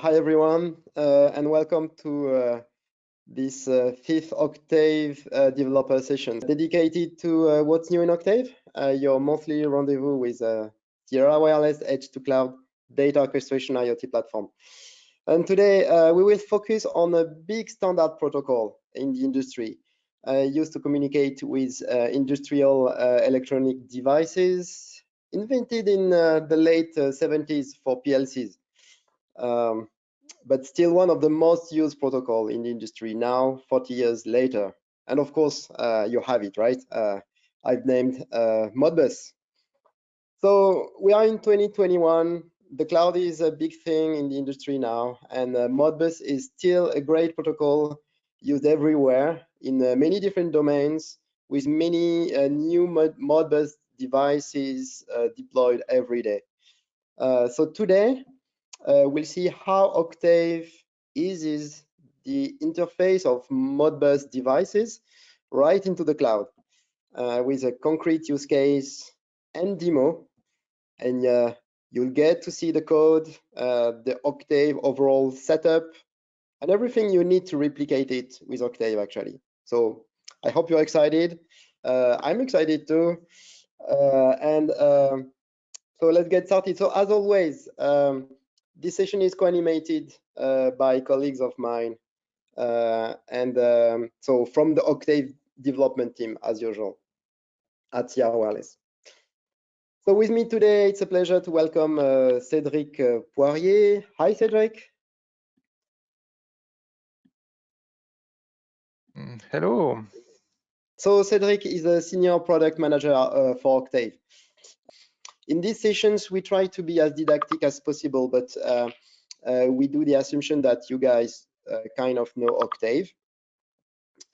Hi everyone, and welcome to this fifth Octave developer session dedicated to what's new in Octave, your monthly rendezvous with Sierra Wireless Edge to Cloud data orchestration IoT platform. And today we will focus on a big standard protocol in the industry used to communicate with industrial electronic devices invented in the late 70s for PLCs. But still one of the most used protocol in the industry now, 40 years later. And of course, you have it, right? I've named Modbus. So we are in 2021. The cloud is a big thing in the industry now, and Modbus is still a great protocol used everywhere in many different domains with many new Modbus devices deployed every day. So today, we'll see how Octave eases the interface of Modbus devices right into the cloud with a concrete use case and demo. And you'll get to see the code, the Octave overall setup, and everything you need to replicate it with Octave, actually. So I hope you're excited. I'm excited too. So let's get started. So as always, this session is co-animated by colleagues of mine. So from the Octave development team, as usual, at Sierra Wireless. So with me today, it's a pleasure to welcome Cédric Poirier. Hi, Cédric. Hello. So Cédric is a senior product manager for Octave. In these sessions, we try to be as didactic as possible, but we do the assumption that you guys kind of know Octave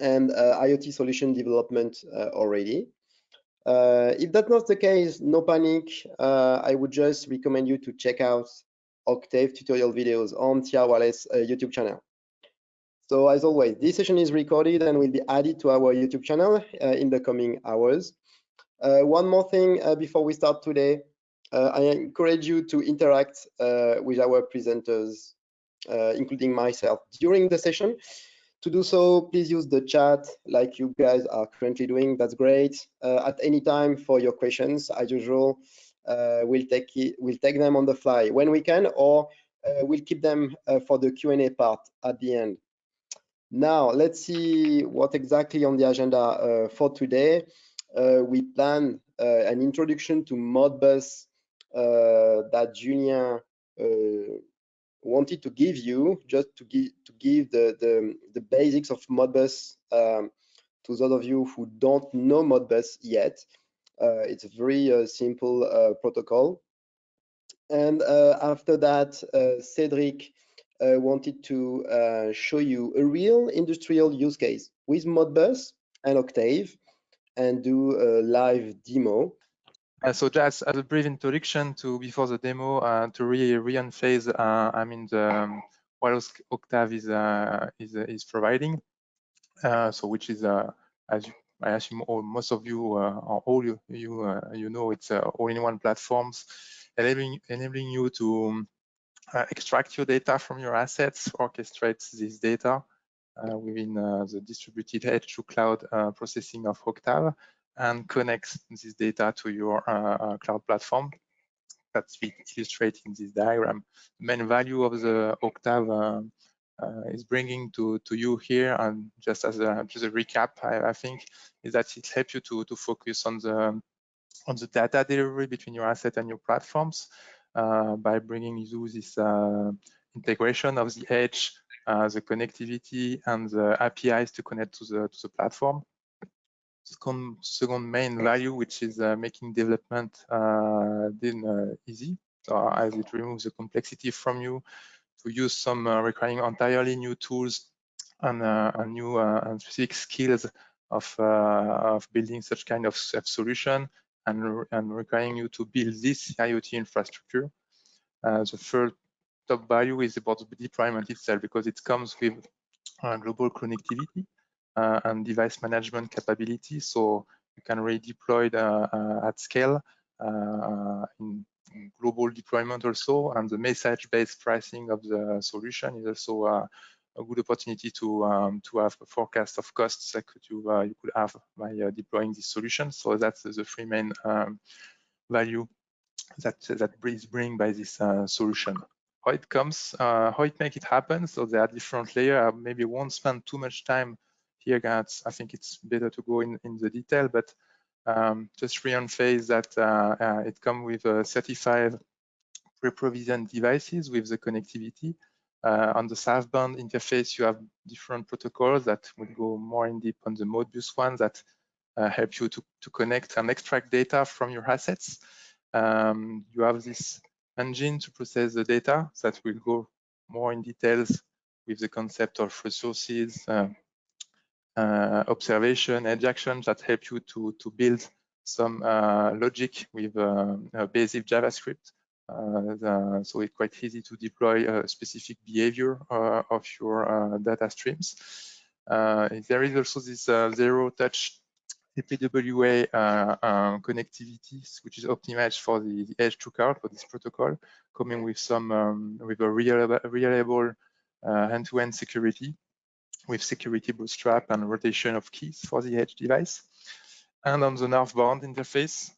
and IoT solution development already. If that's not the case, no panic. I would just recommend you to check out Octave tutorial videos on Sierra Wireless YouTube channel. So as always, this session is recorded and will be added to our YouTube channel in the coming hours. One more thing before we start today, I encourage you to interact with our presenters, including myself, during the session. To do so, please use the chat like you guys are currently doing. That's great. At any time for your questions, as usual, we'll take them on the fly when we can, or we'll keep them for the Q&A part at the end. Now, let's see what exactly on the agenda for today. We plan an introduction to Modbus that Julien wanted to give you, just to give the basics of Modbus to those of you who don't know Modbus yet. It's a very simple protocol. And after that, Cédric wanted to show you a real industrial use case with Modbus and Octave and do a live demo. So just as a brief introduction to before the demo, to really re-emphasize, what Octave is providing. So which is as I assume most of you or all you know, it's all-in-one platforms enabling you to extract your data from your assets, orchestrate this data within the distributed edge to cloud processing of Octave, and connect this data to your cloud platform. That's illustrated in this diagram. The main value of the Octave is bringing to you here, and just as a recap, I think, is that it helps you to focus on the data delivery between your asset and your platforms by bringing you this integration of the edge, the connectivity, and the APIs to connect to the platform. Second main value, which is making development easy, so as it removes the complexity from you to use some requiring entirely new tools and new and specific skills of building such kind of solution and requiring you to build this IoT infrastructure. The third top value is about the deployment itself, because it comes with global connectivity and device management capability, so you can really deploy at scale global deployment also, and the message-based pricing of the solution is also a good opportunity to have a forecast of costs that you could have by deploying this solution. So that's the three main value that is bring by this solution. How it comes, how it make it happen. So there are different layers. I maybe won't spend too much time here, guys. I think it's better to go in the detail, but just re-emphasize that it comes with 35 pre-provisioned devices with the connectivity. On the southbound interface, you have different protocols that will go more in deep on the Modbus one that help you to connect and extract data from your assets. You have this engine to process the data that will go more in details with the concept of resources, observation, edge actions that help you to build some logic with basic JavaScript. So it's quite easy to deploy a specific behavior of your data streams. There is also this zero-touch APWA connectivity, which is optimized for the edge to cloud for this protocol, coming with some with a reliable end-to-end security, with security bootstrap and rotation of keys for the edge device. And on the northbound interface,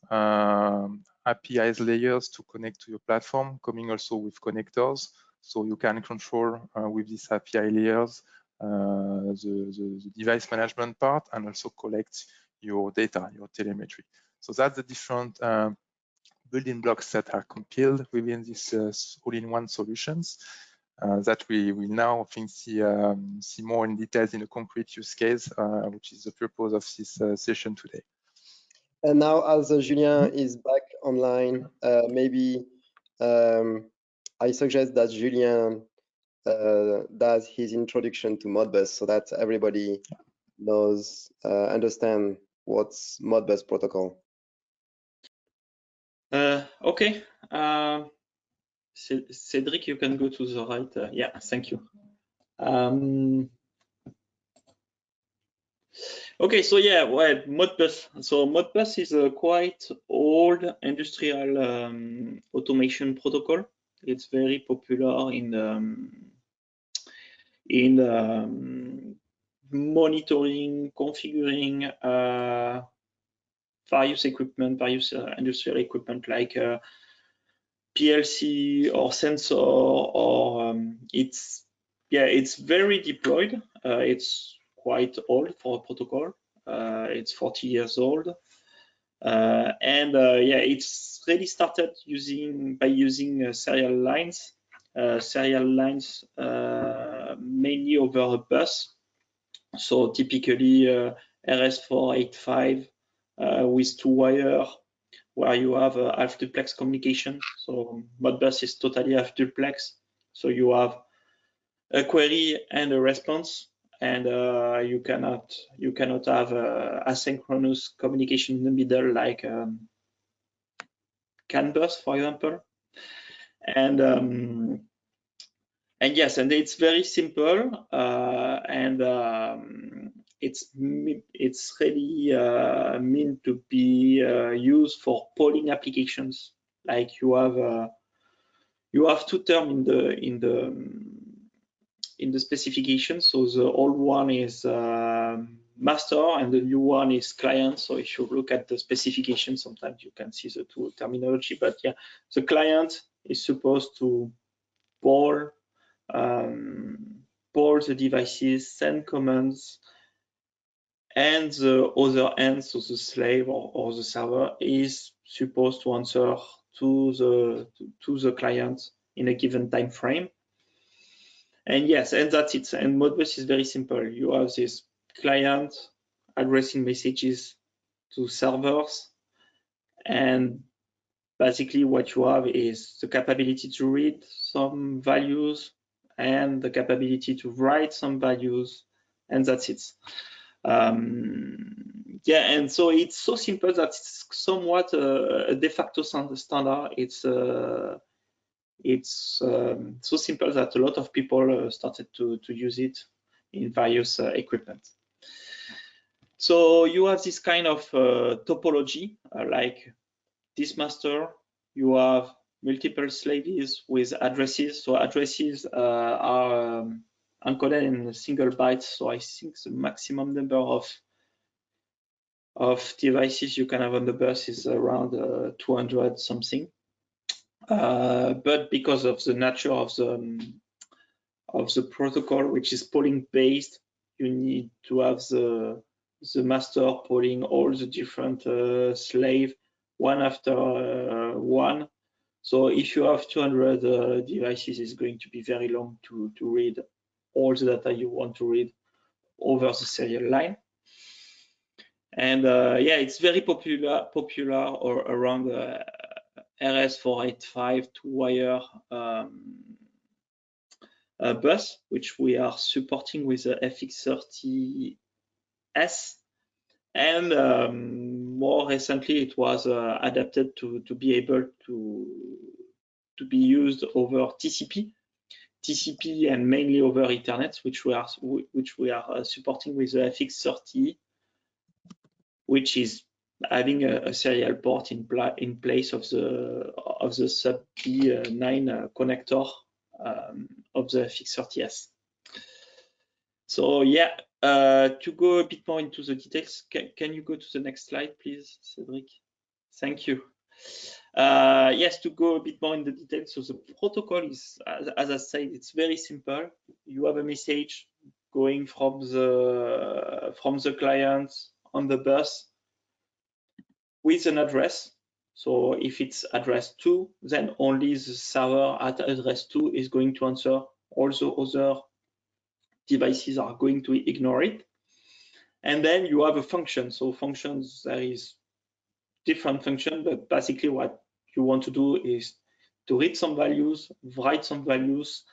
APIs layers to connect to your platform, coming also with connectors, so you can control with these API layers the device management part and also collect your data, your telemetry. So that's the different building blocks that are compiled within this all-in-one solutions that we will now, I think, see more in details in a concrete use case, which is the purpose of this session today. And now, as Julien is back online, maybe I suggest that Julien does his introduction to Modbus so that everybody knows, understand what's Modbus protocol. Okay. Cedric, you can go to the right. Yeah, thank you. Okay, so yeah, well, Modbus. So Modbus is a quite old industrial automation protocol. It's very popular in monitoring, configuring various equipment, various industrial equipment like PLC or sensor, or it's very deployed. It's quite old for a protocol. It's 40 years old, and yeah, it's really started by using serial lines. Mainly over a bus. So typically RS485 with 2 wire, where you have a half duplex communication. So Modbus is totally half duplex. So you have a query and a response, and you cannot have asynchronous communication in the middle like CAN bus, for example. And yes, and it's very simple, and it's really meant to be used for polling applications. Like you have two terms in the specification. So the old one is master, and the new one is client. So if you look at the specification, sometimes you can see the two terminology. But yeah, the client is supposed to poll the devices, send commands, and the other end, so the slave or the server, is supposed to answer to the client in a given time frame. And yes, and that's it. And Modbus is very simple. You have this client addressing messages to servers, and basically what you have is the capability to read some values and the capability to write some values, and that's it. Yeah, and so it's so simple that it's somewhat a de facto standard. It's so simple that a lot of people started to use it in various equipment. So you have this kind of topology, like this master, you have multiple slaves with addresses. So addresses are encoded in a single byte. So I think the maximum number of devices you can have on the bus is around 200 something. But because of the nature of the protocol, which is polling based, you need to have the master polling all the different slave one after one. So if you have 200 devices, it's going to be very long to read all the data you want to read over the serial line. And yeah, it's very popular or around RS485 two-wire bus, which we are supporting with the FX30S. And more recently, it was adapted to be able to be used over TCP and mainly over Ethernet, which we are supporting with the FX30, which is having a serial port in place of the sub P9 connector of the FX30S. So yeah, to go a bit more into the details, can you go to the next slide, please, Cedric? Thank you. Yes, to go a bit more in the details. So the protocol is, as I said, it's very simple. You have a message going from the client on the bus with an address. So if it's address 2, then only the server at address 2 is going to answer. All the other devices are going to ignore it. And then you have a function. So functions, there is different function, but basically what you want to do is to read some values, write some values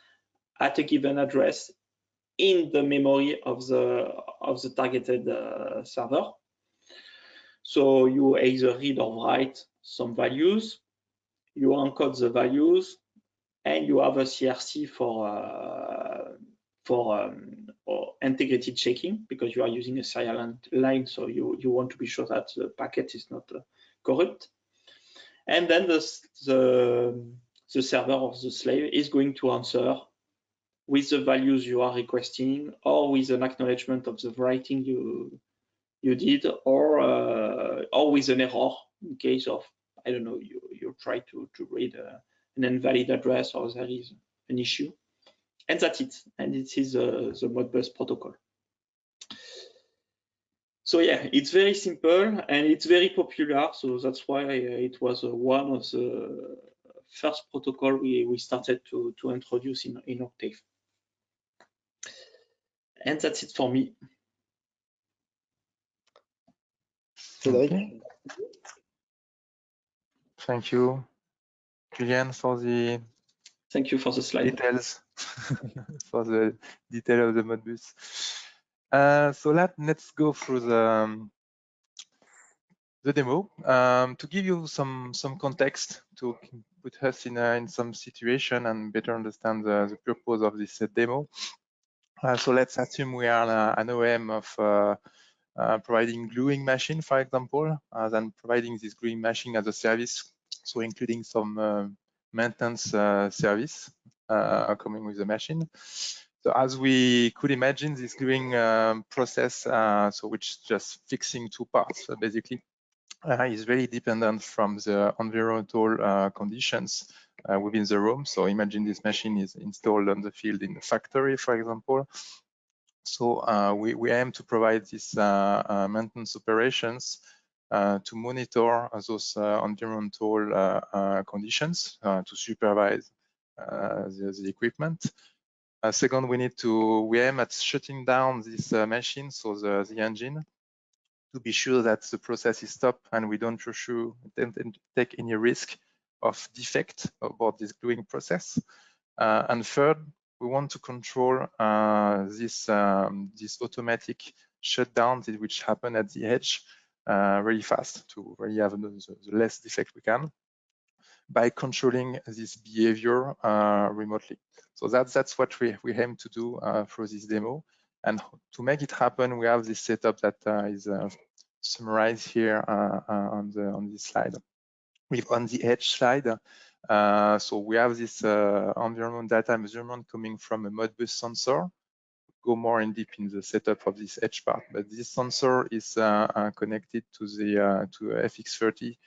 at a given address in the memory of the targeted server. So you either read or write some values, you encode the values, and you have a CRC for integrity checking, because you are using a serial line, so you want to be sure that the packet is not corrupt. And then the server or the slave is going to answer with the values you are requesting, or with an acknowledgement of the writing you did, or with an error in case of, I don't know, you try to read an invalid address, or there is an issue. And that's it. And it is the Modbus protocol. So yeah, it's very simple and it's very popular. So that's why it was one of the first protocol we started to introduce in Octave. And that's it for me. Cedric? Okay. Thank you, Julian, for the Thank you for the slide. details, for the detail of the Modbus. So let's go through the demo to give you some context, to put us in some situation and better understand the purpose of this demo. So let's assume we are an OEM of providing gluing machine, for example, then providing this gluing machine as a service, so including some maintenance service coming with the machine. So as we could imagine, this gluing process, so which is just fixing two parts, basically, is very dependent from the environmental conditions within the room. So imagine this machine is installed on the field in the factory, for example. So we aim to provide these maintenance operations to monitor those environmental conditions, to supervise the equipment. Second, we aim at shutting down this machine, so the engine, to be sure that the process is stopped and we don't take any risk of defect about this gluing process. And third, we want to control this automatic shutdown which happen at the edge really fast, to really have the less defect we can, by controlling this behavior remotely. So that's what we aim to do through this demo. And to make it happen, we have this setup that is summarized here on this slide. On the edge side, So we have this environment data measurement coming from a Modbus sensor. Go more in deep in the setup of this edge part, but this sensor is connected to the to FX30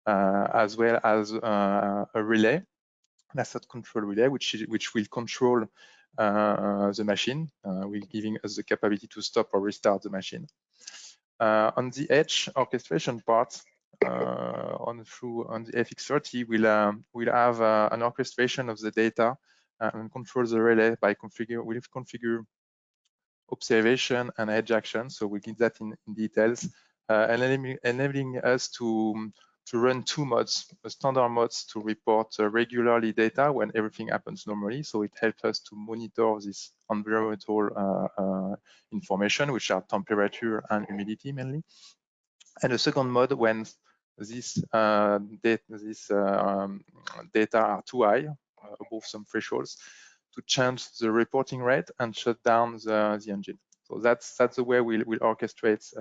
as well as a relay, an asset control relay, which will control the machine, will giving us the capability to stop or restart the machine. On the edge orchestration part, on the FX30, we'll have an orchestration of the data and control the relay by configure observation and edge action. So we'll get that in details, and enabling us to run two modes, standard modes to report regularly data when everything happens normally. So it helps us to monitor this environmental information, which are temperature and humidity mainly. And the second mode when these data are too high, above some thresholds, to change the reporting rate and shut down the engine. So that's the way we'll orchestrate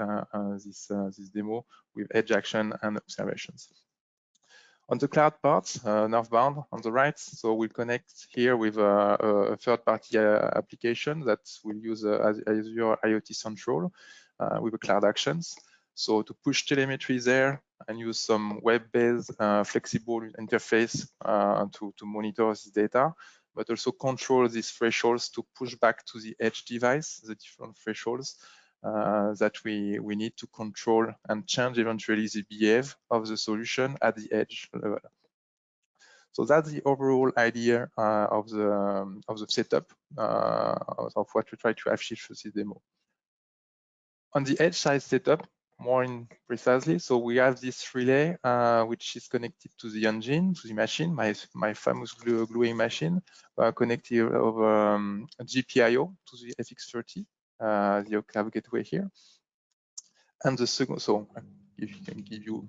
this demo with edge action and observations. On the cloud part, northbound on the right, so we'll connect here with a third-party application that will use Azure IoT Central with the cloud actions. So to push telemetry there and use some web-based flexible interface to monitor this data, but also control these thresholds to push back to the edge device, the different thresholds that we need to control and change eventually the behavior of the solution at the edge level. So that's the overall idea of the setup of what we try to achieve with this demo. On the edge side setup, more precisely, so we have this relay which is connected to the engine, to the machine, my famous gluing machine, connected over GPIO to the FX30, the Octave gateway here. And the second, so if you can give you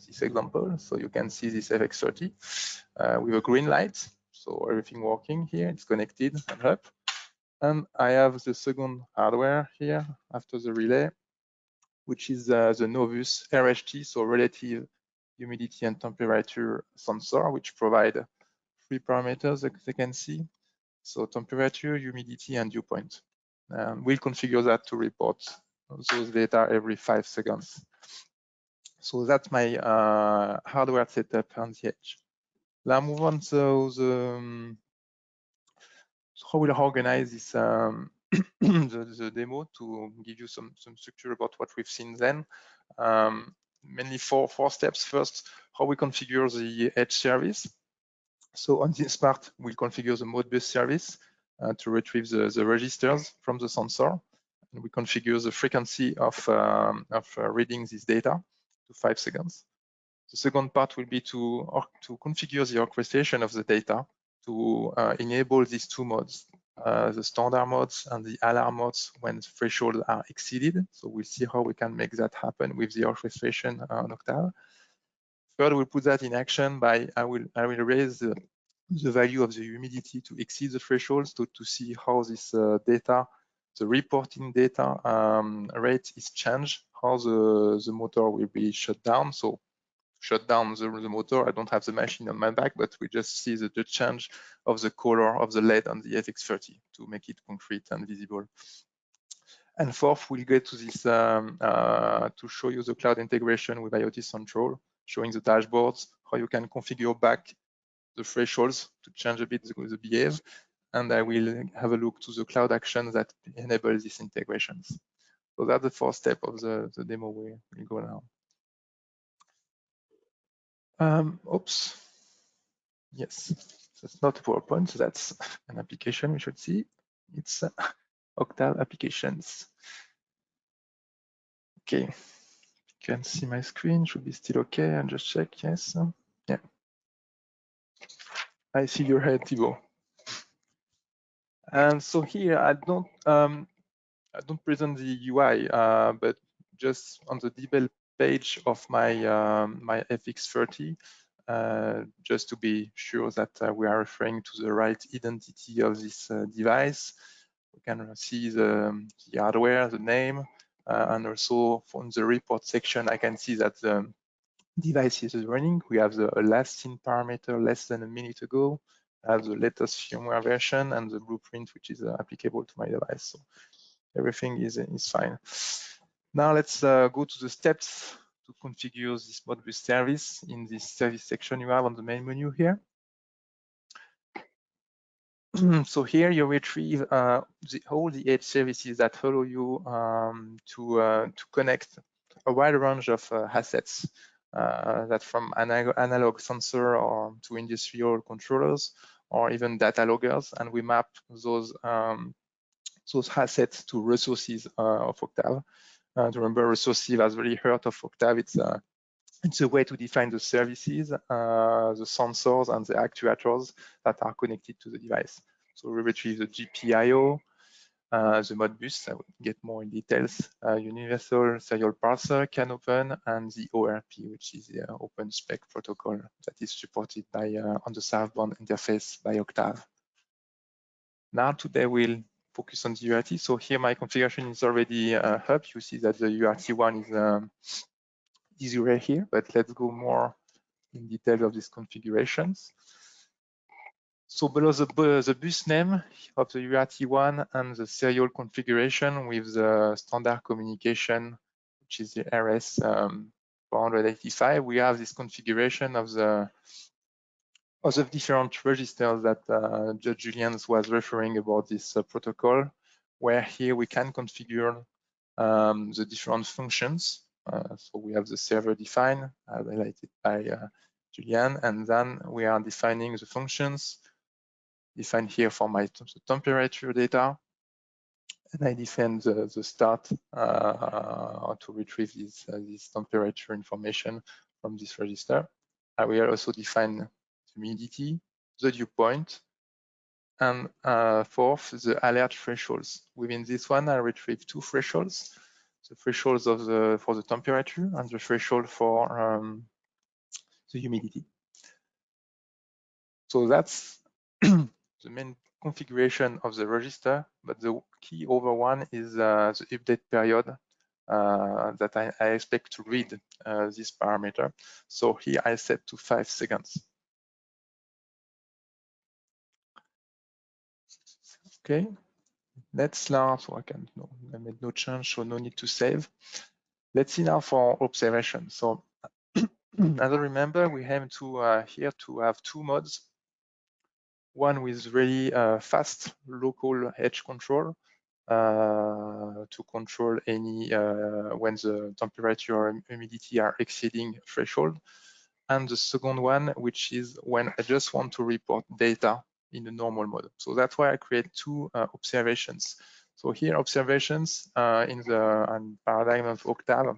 this example, so you can see this FX30 with a green light, so everything working here, it's connected and up. And I have the second hardware here after the relay, which is the Novus RHT, so relative humidity and temperature sensor, which provide 3 parameters that you can see. So temperature, humidity, and dew point. We'll configure that to report those data every 5 seconds. So that's my hardware setup on the edge. Now move on to how we'll organize this the demo to give you some structure about what we've seen then. Mainly four steps. First, how we configure the edge service. So on this part, we'll configure the Modbus service to retrieve the registers from the sensor. And we configure the frequency of reading this data to 5 seconds. The second part will be to configure the orchestration of the data to enable these two modes, the standard modes and the alarm modes when thresholds are exceeded. So we'll see how we can make that happen with the orchestration on Octave. Third, we'll put that in action by I will raise the value of the humidity to exceed the thresholds to see how this data, the reporting data rate is changed, how the motor will be shut down. So shut down the motor, I don't have the machine on my back, but we just see the change of the color of the LED on the FX30 to make it concrete and visible. And fourth, we'll get to this to show you the cloud integration with IoT Central, showing the dashboards, how you can configure back the thresholds to change a bit the behavior. And I will have a look to the cloud actions that enable these integrations. So that's the fourth step of the demo we go now. Oops. Yes, that's not a PowerPoint, that's an application we should see. It's Octave applications. Okay, you can see my screen, should be still okay. I'll just check, yes. Yeah. I see your head, Thibaut. And so here I don't present the UI, but just on the debug page of my my FX30, just to be sure that we are referring to the right identity of this device. We can see the hardware, the name, and also from the report section, I can see that the device is running. We have the last seen parameter less than a minute ago. I have the latest firmware version and the blueprint, which is applicable to my device. So everything is fine. Now let's go to the steps to configure this Modbus service in this service section you have on the main menu here. So here you retrieve all the edge services that allow you to connect a wide range of assets that from analog sensor or to industrial controllers or even data loggers, and we map those assets to resources of Octave. Remember, resources has really heard of Octave. It's a way to define the services, the sensors, and the actuators that are connected to the device. So we retrieve the GPIO, the Modbus, I will get more in details, Universal Serial Parser, CANopen, and the ORP, which is the Open Spec protocol that is supported by on the southbound interface by Octave. Now today we'll focus on the UART. So here my configuration is already up. You see that the UART1 is right here, but let's go more in detail of these configurations. So below the bus name of the UART1 and the serial configuration with the standard communication, which is the RS 485, we have this configuration of the different registers that Judge Julian was referring about this protocol, where here we can configure the different functions. So we have the server defined, highlighted by Julian, and then we are defining the functions defined here for my temperature data, and I define the start to retrieve this temperature information from this register. I will also define the humidity, the dew point, and fourth, the alert thresholds. Within this one, I retrieve two thresholds: the thresholds for the temperature and the threshold for the humidity. So that's the main configuration of the register, but the key over one is the update period that I expect to read this parameter. So here I set to 5 seconds. Okay, let's now, so I made no change, so no need to save. Let's see now for observation. So as I remember, we aim to here to have two modes. One with really fast local edge control to control any when the temperature or humidity are exceeding threshold. And the second one, which is when I just want to report data in the normal mode. So that's why I create two observations. So here observations in the paradigm of Octave.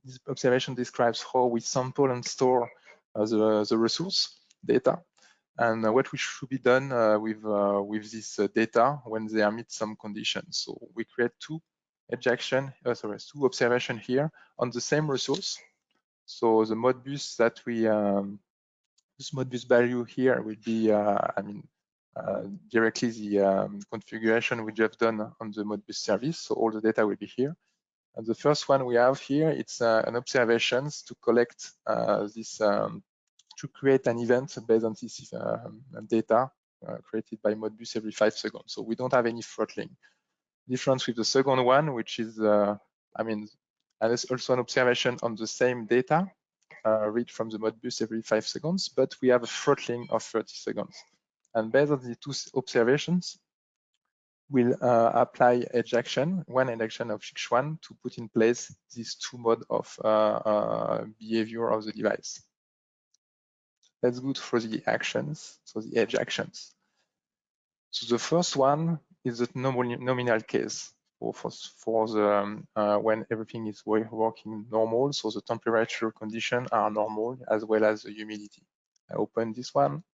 This observation describes how we sample and store the resource data, and what we should be done with this data when they meet some conditions. So we create two two observation here on the same resource. So the Modbus that we this Modbus value here will be directly the configuration we just done on the Modbus service. So all the data will be here. And the first one we have here, it's an observations to collect this, to create an event based on this data created by Modbus every 5 seconds. So we don't have any throttling. Difference with the second one, which is, and it's also an observation on the same data, read from the Modbus every 5 seconds, but we have a throttling of 30 seconds. And based on the two observations, we'll apply edge action, one edge action of each one to put in place these two modes of behavior of the device. Let's go through the actions, so the edge actions. So the first one is the nominal case for the when everything is working normal, so the temperature conditions are normal as well as the humidity. I open this one.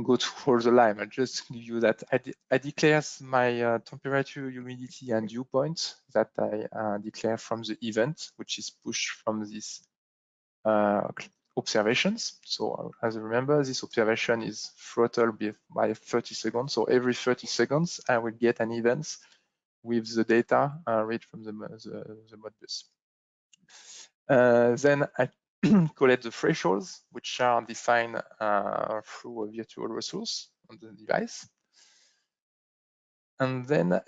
Go through the line. I just give you that I declare my temperature, humidity, and dew point that I declare from the event, which is pushed from this observations. So as you remember, this observation is throttled by 30 seconds. So every 30 seconds, I will get an event with the data read from the Modbus. Then I collect the thresholds, which are defined through a virtual resource on the device. And then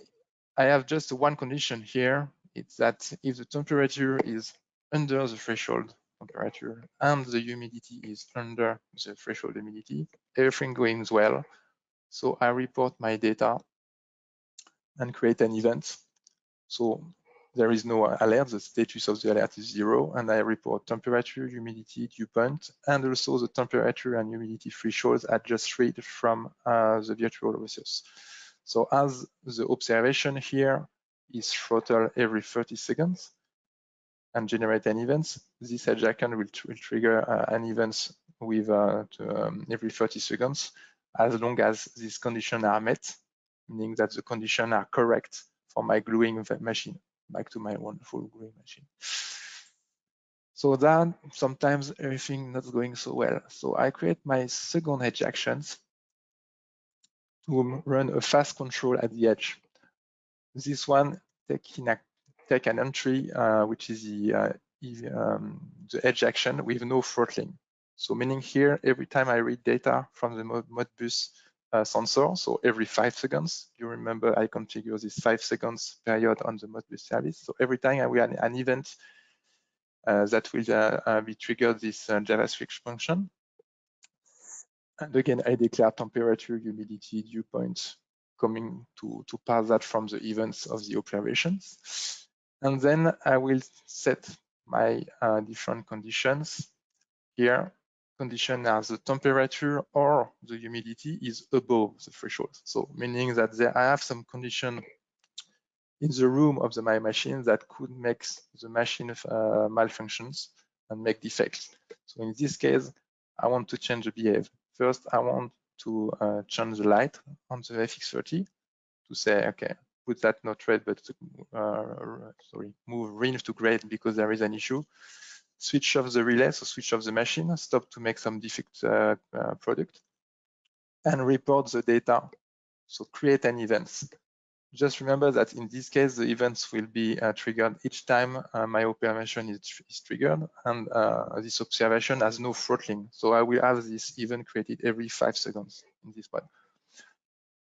I have just one condition here. It's that if the temperature is under the threshold temperature and the humidity is under the threshold humidity, everything goes well. So I report my data and create an event. So there is no alert, the status of the alert is 0, and I report temperature, humidity, dew point, and also the temperature and humidity thresholds are just read from the virtual resource. So as the observation here is throttle every 30 seconds and generate an event, this edge icon will trigger an event with every 30 seconds, as long as these conditions are met, meaning that the conditions are correct for my gluing machine. Back to my wonderful gluing machine. So then sometimes everything not going so well. So I create my second edge actions to run a fast control at the edge. This one take an entry, which is the edge action with no throttling. So meaning here, every time I read data from the Modbus sensor, so every 5 seconds, you remember I configure this 5 seconds period on the Modbus service. So every time I will have an event that will be triggered this JavaScript function. And again, I declare temperature, humidity, dew point, coming to pass that from the events of the operations. And then I will set my different conditions. Here, condition as the temperature or the humidity is above the threshold. So meaning that I have some condition in the room of my machine that could make the machine malfunctions and make defects. So in this case, I want to change the behavior. First, I want to change the light on the FX30 to say, okay, put that not red, but sorry, move green to gray because there is an issue. Switch off the relay, so switch off the machine, stop to make some defect product, and report the data. So create an event. Just remember that in this case, the events will be triggered each time my operation is triggered, and this observation has no throttling. So I will have this event created every 5 seconds in this one.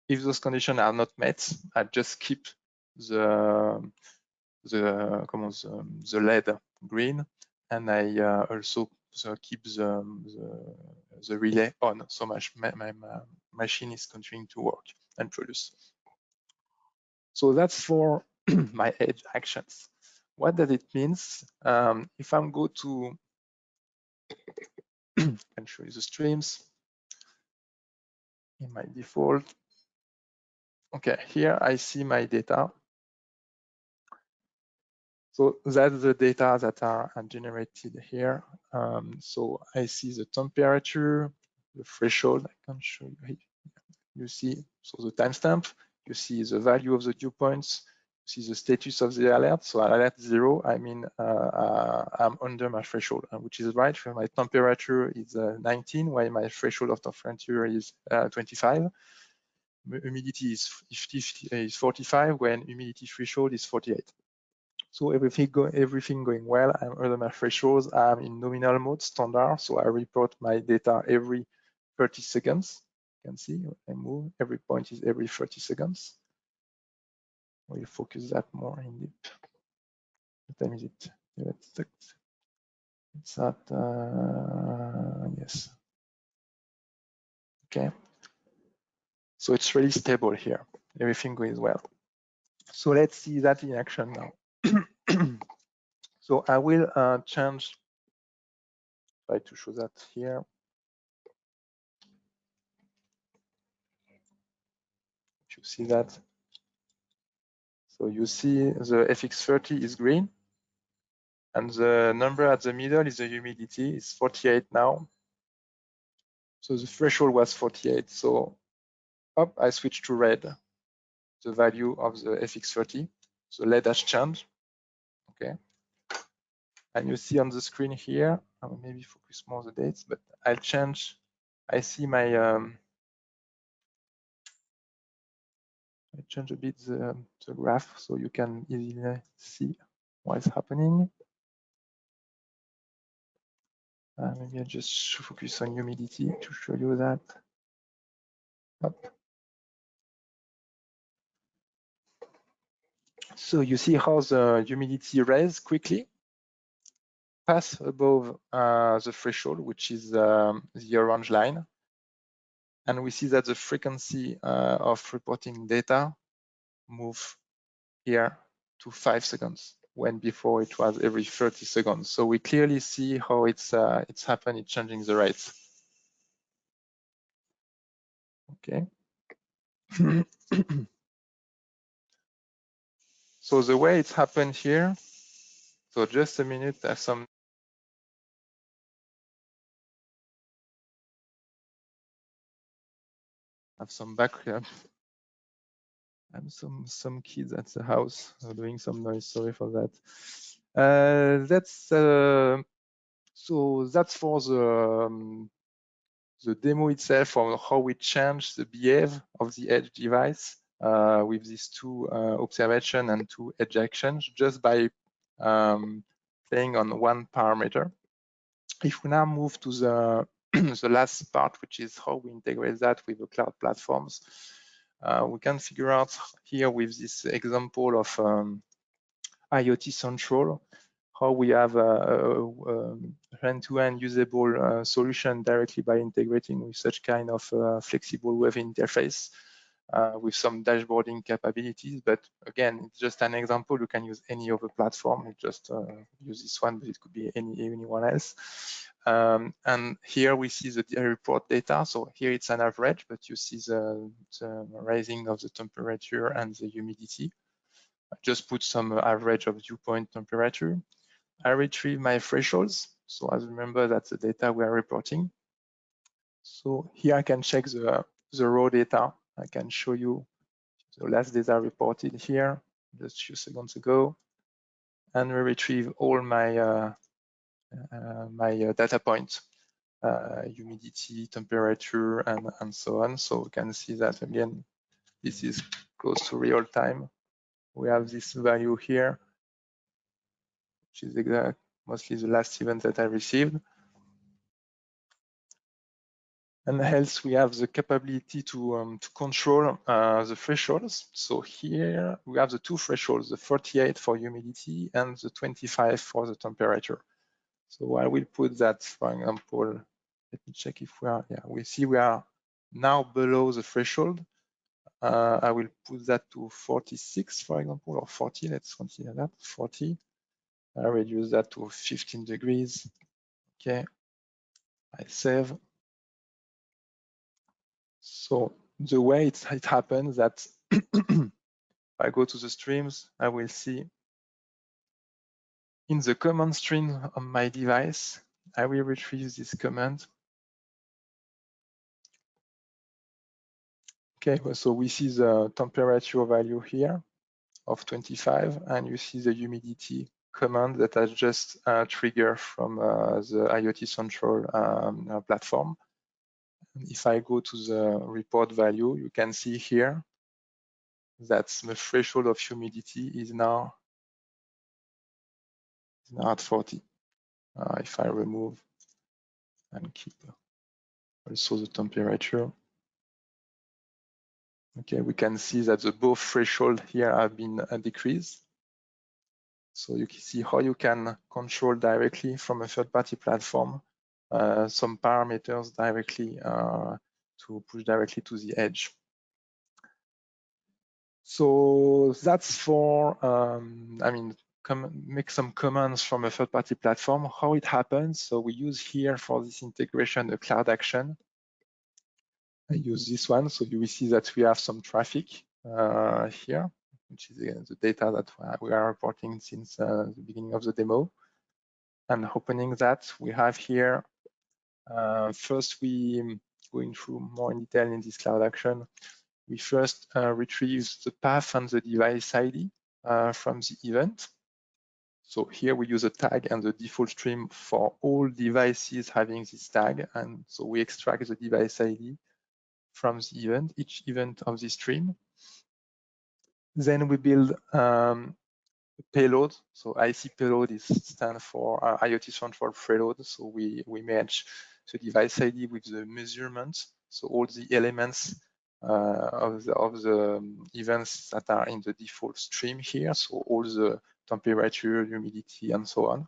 If those conditions are not met, I just keep the LED green, and I also keep the relay on, so my machine is continuing to work and produce. So that's for my edge actions. What does it mean? If I'm go to, I can show you the streams in my default. Okay, here I see my data. So that's the data that are generated here. So I see the temperature, the threshold. I can show you here. You see, so the timestamp. You see the value of the dew points. You see the status of the alert. So alert 0, I mean I'm under my threshold, which is right. My temperature is 19, while my threshold of temperature is 25. Humidity is 45, when humidity threshold is 48. So everything going well. I'm under my thresholds. I'm in nominal mode, standard. So I report my data every 30 seconds. You can see I move. Every point is every 30 seconds. We'll focus that more in deep. What time is it? It's at yes. Okay. So it's really stable here. Everything goes well. So let's see that in action now. So I will change. Try to show that here. You see that. So you see the FX30 is green, and the number at the middle is the humidity. It's 48 now. So the threshold was 48. So up, I switch to red, the value of the FX30. So LED has changed. Okay. And you see on the screen here, I will maybe focus more on the dates, but I'll change. I see my change a bit the graph so you can easily see what is happening. Maybe I just focus on humidity to show you that. Up. So you see how the humidity raise quickly, pass above the threshold, which is the orange line. And we see that the frequency of reporting data move here to 5 seconds, when before it was every 30 seconds. So we clearly see how it's happened, it's changing the rates. Okay. So the way it's happened here, so just a minute, I have some background. And some kids at the house are doing some noise. Sorry for that. So that's for the demo itself, on how we change the behavior of the edge device with these two observation and two edge actions, just by playing on one parameter. If we now move to the the last part, which is how we integrate that with the cloud platforms, we can figure out here with this example of IoT Central, how we have a end-to-end usable solution directly by integrating with such kind of flexible web interface with some dashboarding capabilities. But again, it's just an example. You can use any other platform. You just use this one, but it could be anyone else. And here we see the report data. So here it's an average, but you see the rising of the temperature and the humidity. I just put some average of dew point temperature. I retrieve my thresholds. So as remember, that's the data we are reporting. So here I can check the raw data. I can show you the last data reported here just a few seconds ago, and we retrieve all my data points, humidity, temperature, and so on. So we can see that again, this is close to real time. We have this value here, which is mostly the last event that I received. And else we have the capability to control the thresholds. So here we have the two thresholds, the 48 for humidity and the 25 for the temperature. So I will put that, for example, let me check if we are, yeah, we see we are now below the threshold. I will put that to 46, for example, or 40, let's consider that, 40. I reduce that to 15 degrees. Okay, I save. So the way it happens that if I go to the streams, I will see in the command stream on my device, I will retrieve this command. Okay, so we see the temperature value here of 25, and you see the humidity command that has just triggered from the IoT Central platform. And if I go to the report value, you can see here that the threshold of humidity is now at 40. If I remove and keep also the temperature, okay, we can see that the both threshold here have been decreased. So you can see how you can control directly from a third-party platform some parameters directly to push directly to the edge. So that's for, I mean, make some commands from a third-party platform, how it happens. So we use here for this integration a cloud action. I use this one, so you will see that we have some traffic here, which is the data that we are reporting since the beginning of the demo. And opening that, we have here, first we going through more in detail in this cloud action. We first retrieve the path and the device ID from the event. So here we use a tag and the default stream for all devices having this tag. And so we extract the device ID from the event, each event of the stream. Then we build payload. So IC payload is stand for IoT Central Payload. So we match the device ID with the measurement. So all the elements of the events that are in the default stream here. So all the temperature, humidity, and so on.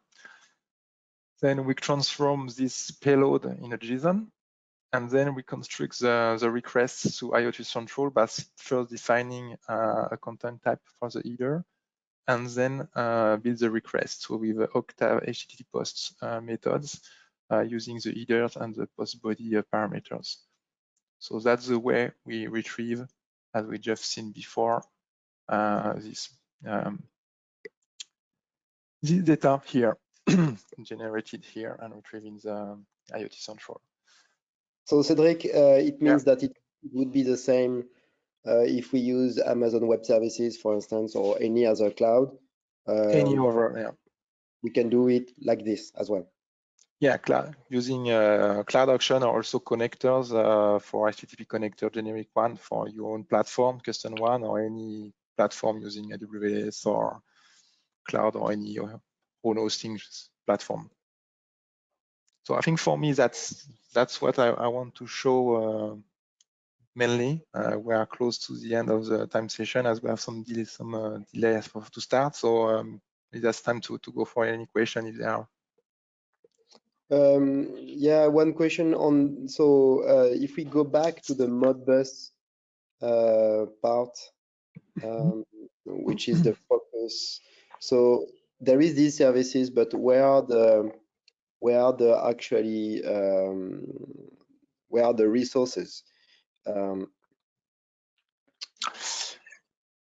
Then we transform this payload in a JSON, and then we construct the requests to IoT Central by first defining a content type for the header, and then build the request. So with Octave HTTP posts methods using the headers and the post body parameters. So that's the way we retrieve, as we just seen before, this data here generated here and retrieving the IoT Central. So Cedric, it means that it would be the same if we use Amazon Web Services, for instance, or any other cloud. Any other, yeah. We can do it like this as well. Yeah, using Cloud Auction or also connectors for HTTP connector, generic one for your own platform, custom one, or any platform using AWS or cloud or any own hosting platform. So I think for me, that's what I want to show mainly. We are close to the end of the time session as we have some delays to start. So it's time to go for any question if there are. Yeah, one question on, so if we go back to the Modbus part, which is the focus. So there is these services, but where are the actually where are the resources?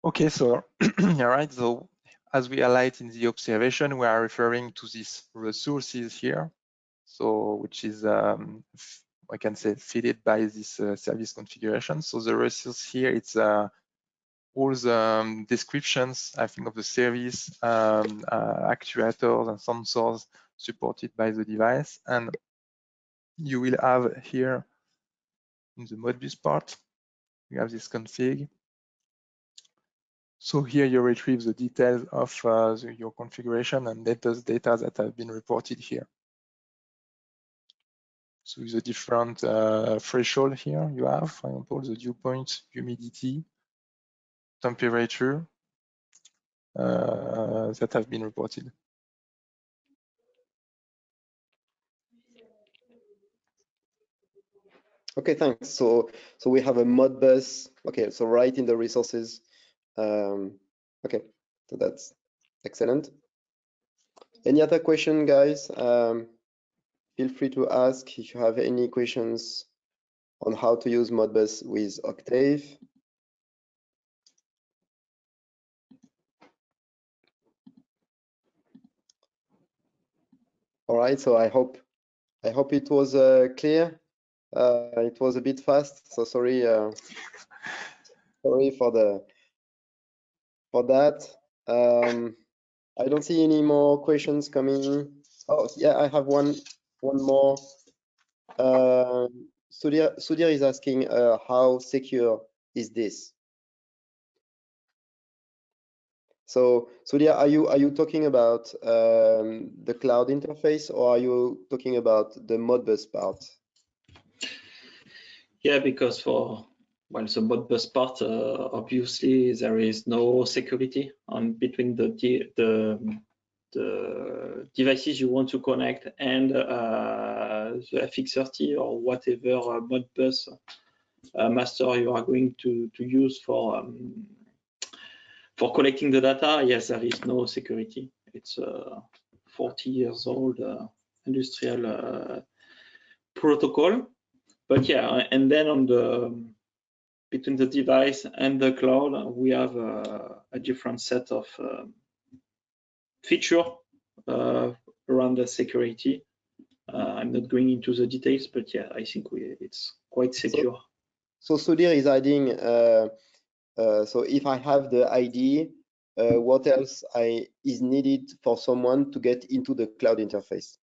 Okay, so all right. So as we highlight in the observation, we are referring to these resources here. So which is I can say fitted by this service configuration. So the resource here, it's all the descriptions, I think, of the service, actuators and sensors supported by the device. And you will have here in the Modbus part, you have this config. So here you retrieve the details of your configuration and data that have been reported here. So the different threshold here you have, for example, the dew point, humidity, temperature that have been reported. Okay, thanks. So we have a Modbus. Okay, so right in the resources. Okay, so that's excellent. Any other question, guys? Feel free to ask if you have any questions on how to use Modbus with Octave. All right, so I hope it was clear. It was a bit fast, so sorry sorry for that. I don't see any more questions coming. Oh yeah, I have one more. Sudhir is asking how secure is this? So Sudhir, are you talking about the cloud interface, or are you talking about the Modbus part? Yeah, because for the Modbus part, obviously there is no security on between the devices you want to connect and the FX30 or whatever Modbus master you are going to use for collecting the data. Yes, there is no security. It's 40 years old industrial protocol. But yeah, and then on the between the device and the cloud, we have a different set of feature around the security. I'm not going into the details, but yeah, I think it's quite secure. So Sudhir is adding, so if I have the ID, what else is needed for someone to get into the cloud interface?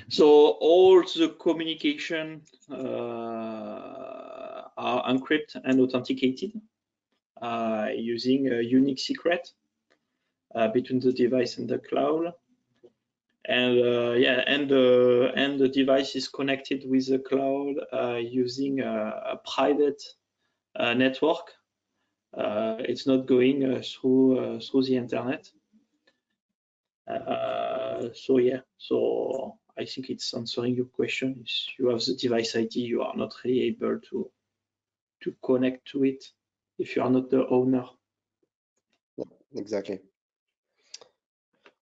So all the communication are encrypted and authenticated using a unique secret between the device and the cloud. And the device is connected with the cloud using a private network. It's not going through the internet. So yeah, so I think it's answering your question. If you have the device ID, you are not really able to connect to it if you are not the owner. Yeah, exactly.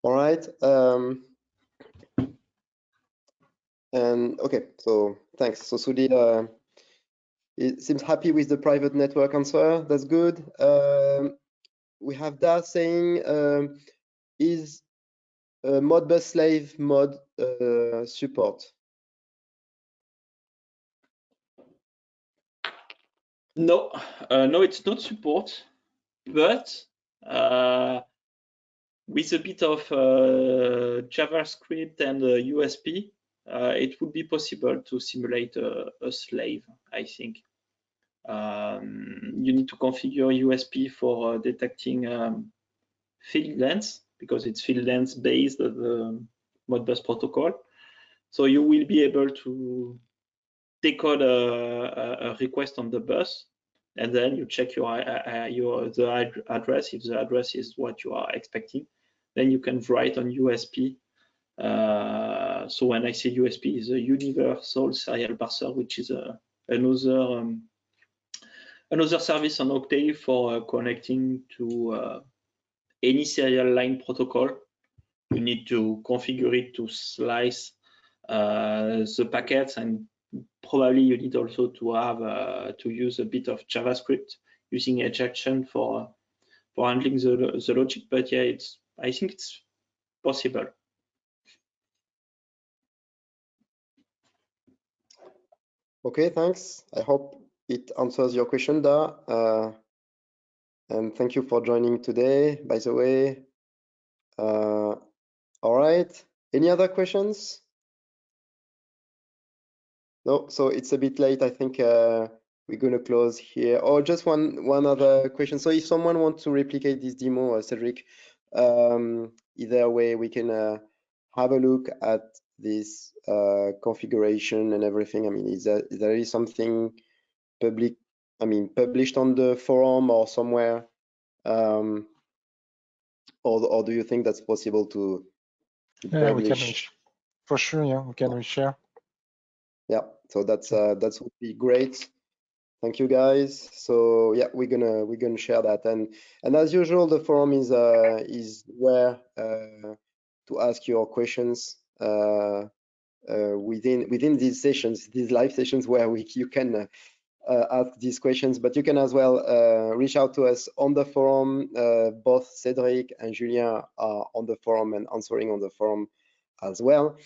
All right. And okay, so thanks. So Sudi it seems happy with the private network answer. That's good. We have Da saying, is Modbus slave mod support? No, no, it's not support, but with a bit of JavaScript and USP, it would be possible to simulate a slave, I think. You need to configure USP for detecting field length, because it's field length based on the Modbus protocol. So you will be able to decode a request on the bus, and then you check the address. If the address is what you are expecting, then you can write on USP. So when I say USP, is a universal serial parser, which is another service on Octave for connecting to any serial line protocol. You need to configure it to slice the packets, and probably you need also to have to use a bit of JavaScript using ejection for handling the logic. But yeah, I think it's possible. Okay, thanks. I hope it answers your question, Da. And thank you for joining today, by the way. All right. Any other questions? No, so it's a bit late. I think we're going to close here. Or just one other question. So if someone wants to replicate this demo, Cedric, either way, we can have a look at this configuration and everything. I mean, is there really something public? I mean, published on the forum or somewhere? Or do you think that's possible to Yeah, we can publish? for sure. Yeah, we can reshare. Yeah, so that would be great. Thank you, guys. So yeah, we're gonna share that, and as usual, the forum is where to ask your questions within these sessions, these live sessions, where you can ask these questions, but you can as well reach out to us on the forum. Both Cedric and Julien are on the forum and answering on the forum as well.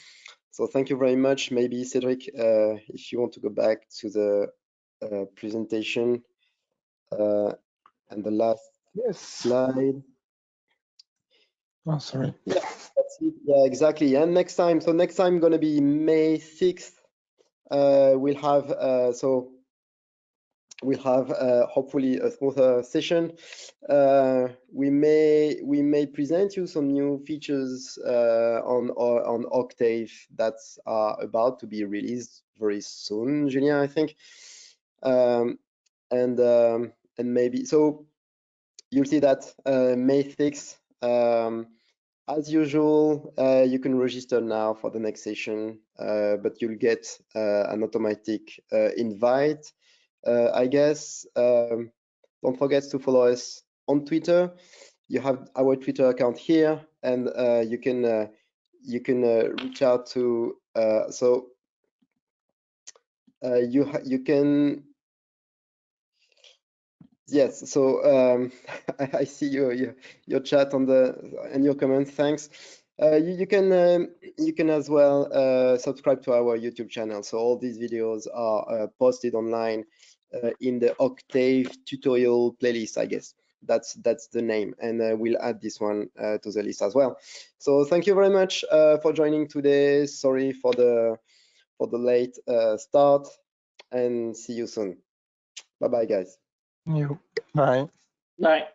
So thank you very much. Maybe Cedric, if you want to go back to the presentation and the last slide. Oh, sorry. Yeah, that's it. Yeah, exactly. And next time, so next time going to be May 6th. We'll have hopefully a smoother session. We may present you some new features on Octave that's about to be released very soon, Julien, I think. And maybe so you'll see that May 6th. As usual, you can register now for the next session, but you'll get an automatic invite. I guess don't forget to follow us on Twitter. You have our Twitter account here, and you can reach out to. You can. Yes. So I see your chat on and your comments. Thanks. You can as well subscribe to our YouTube channel. So all these videos are posted online in the Octave tutorial playlist, I guess. That's the name, and we'll add this one to the list as well. So thank you very much for joining today. Sorry for the late start, and see you soon. Bye bye, guys. You. Bye. Bye.